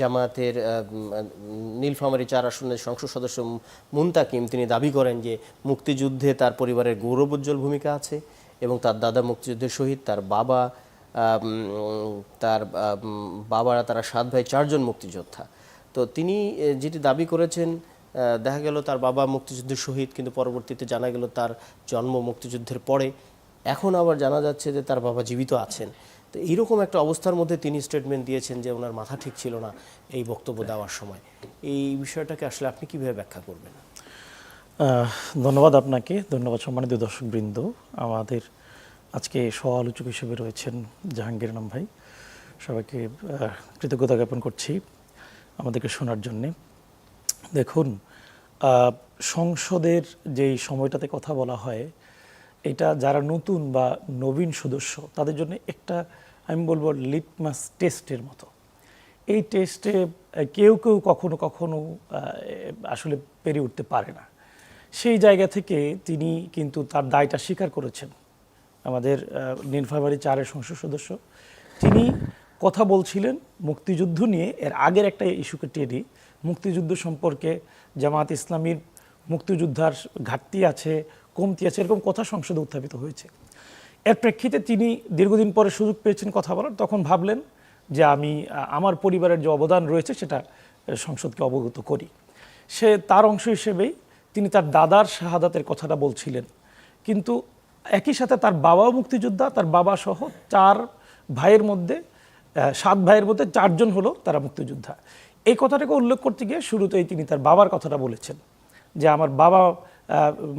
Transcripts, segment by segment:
জামায়াতের নীলফামারী ৪ আসনের সংসদ সদস্য মুনতাকিম তিনি দাবি করেন যে মুক্তিযুদ্ধে তার পরিবারের গৌরবোজ্জ্বল ভূমিকা আছে এবং তার দাদা মুক্তিযুদ্ধের শহীদ, বাবারা তারা ৭ ভাই ৪ জন মুক্তিযোদ্ধা। তো তিনি যেটি দাবি করেছেন, দেখা গেল তার বাবা মুক্তিযুদ্ধের শহীদ, কিন্তু পরবর্তীতে জানা গেল তার জন্ম মুক্তিযুদ্ধের পরে। এখন আবার জানা যাচ্ছে যে তার বাবা জীবিত আছেন। তো এইরকম একটা অবস্থার মধ্যে তিনি স্টেটমেন্ট দিয়েছেন যে ওনার মাথা ঠিক ছিল না এই বক্তব্য দেওয়ার সময়। এই বিষয়টাকে আসলে আপনি কিভাবে ব্যাখ্যা করবেন? ধন্যবাদ আপনাকে, ধন্যবাদ সম্মানিত দর্শকবৃন্দ। আমাদের আজকে সহ-আলোচক হিসেবে রয়েছেন জাহাঙ্গীর আলম ভাই, সবাইকে কৃতজ্ঞতা জ্ঞাপন করছি আমাদেরকে শোনার জন্যে। দেখুন, সংসদের যেই সময়টাতে কথা বলা হয়, এটা যারা নতুন বা নবীন সদস্য তাদের জন্য একটা, আমি বলবো, লিটমাস টেস্টের মতো। এই টেস্টে কেউ কেউ কখনো কখনো আসলে পেরে উঠতে পারে না। সেই জায়গা থেকে তিনি কিন্তু তার দায়টা স্বীকার করেছেন। আমাদের নীলফামারী ৪-এর সংসদ সদস্য তিনি কথা বলছিলেন মুক্তিযুদ্ধ নিয়ে। এর আগের একটা ইস্যুকে টেনে মুক্তিযুদ্ধ সম্পর্কে জামায়াত ইসলামীর মুক্তিযোদ্ধার ঘাটতি আছে, কমতি আছে, এরকম কথা সংসদে উত্থাপিত হয়েছে। এর প্রেক্ষিতে তিনি দীর্ঘদিন পরে সুযোগ পেয়েছেন কথা বলার। তখন ভাবলেন যে আমি আমার পরিবারের যে অবদান রয়েছে সেটা সংসদকে অবগত করি। সে তার অংশ হিসেবেই তিনি তার দাদার শাহাদাতের কথাটা বলছিলেন। কিন্তু একই সাথে তার বাবাও মুক্তিযোদ্ধা, তার বাবা সহ ৪ ভাইয়ের মধ্যে ৭ ভাইয়ের মধ্যে ৪ জন হলো তারা মুক্তিযোদ্ধা। এই কথাটাকে উল্লেখ করতে গিয়ে শুরুতেই তিনি তার বাবার কথাটা বলেছেন যে আমার বাবা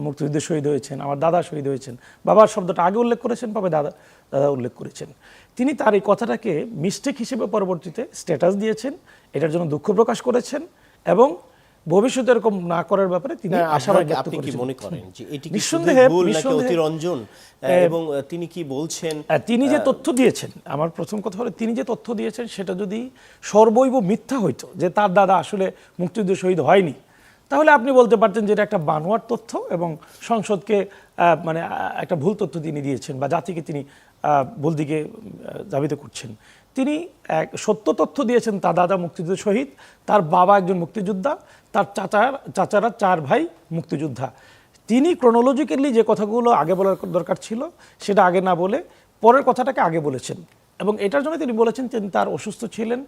মুক্তিযুদ্ধে শহীদ হয়েছেন, আমার দাদা শহীদ হয়েছেন। বাবার শব্দটা আগে উল্লেখ করেছেন, তবে দাদা উল্লেখ করেছেন। তিনি তার এই কথাটাকে মিস্টেক হিসেবে পরবর্তীতে স্ট্যাটাস দিয়েছেন, এটার জন্য দুঃখ প্রকাশ করেছেন এবং ভবিষ্যতে এরকম না করার ব্যাপারে তিনি আশাবাদ ব্যক্ত করেছেন। আপনি কি মনে করেন যে এটি কি নিঃসন্দেহে ভুল নাকি অতিরঞ্জন? এবং তিনি কি বলছেন, তিনি যে তথ্য দিয়েছেন, আমার প্রথম কথা হলো তিনি যে তথ্য দিয়েছেন সেটা যদি সর্বৈব মিথ্যা হইতো, যে তার দাদা আসলে মুক্তিযুদ্ধে শহীদ হয়নি, তাহলে আপনি বলতে পারতেন যে এটা একটা বানোয়ার তথ্য এবং সংসদকে মানে একটা ভুল তথ্য তিনি দিয়েছেন বা জাতিকে তিনি ভুল দিকে ধাবিত করছেন। তিনি এক সত্য তথ্য দিয়েছেন, তার দাদা মুক্তিযুদ্ধ শহীদ, তার বাবা একজন মুক্তিযোদ্ধা, তার চাচারা ৪ ভাই মুক্তিযোদ্ধা। তিনি ক্রোনোলজিক্যালি যে কথাগুলো আগে বলার দরকার ছিল সেটা আগে না বলে পরের কথাটাকে আগে বলেছেন এবং এটার জন্য তিনি বলেছেন তিনি তার অসুস্থ ছিলেন,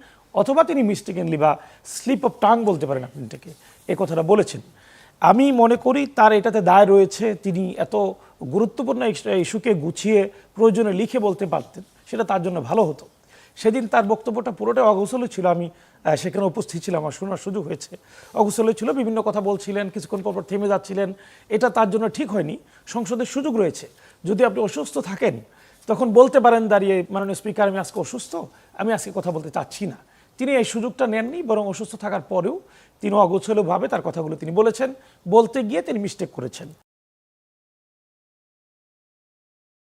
অথবা তিনি মিস্টেকেনলি বা স্লিপ অফ টাং বলতে পারেন আপনি এটাকে, এই কথাটা বলেছেন। আমি মনে করি তার এটাতে দায় রয়েছে। তিনি এত গুরুত্বপূর্ণ ইস্যুকে গুছিয়ে প্রয়োজনে লিখে বলতে পারতেন, সেটা তার জন্য ভালো হতো। সেদিন তার বক্তব্যটা পুরোটাই অগোছালো ছিল। আমি সেখানে উপস্থিত ছিলাম, আমার শোনার সুযোগ হয়েছে। অগোছালো ছিল, বিভিন্ন কথা বলছিলেন, কিছুক্ষণ পর থেমে যাচ্ছিলেন। এটা তার জন্য ঠিক হয়নি। সংসদের সুযোগ রয়েছে, যদি আপনি অসুস্থ থাকেন তখন বলতে পারেন দাঁড়িয়ে, মাননীয় স্পিকার আমি আজকে অসুস্থ, আমি আজকে কথা বলতে চাচ্ছি না। তিনি এই সুযোগটা নেননি, বরং অসুস্থ থাকার পরেও তিনি অগোছালোভাবে তার কথাগুলো তিনি বলেছেন। বলতে গিয়ে তিনি মিস্টেক করেছেন।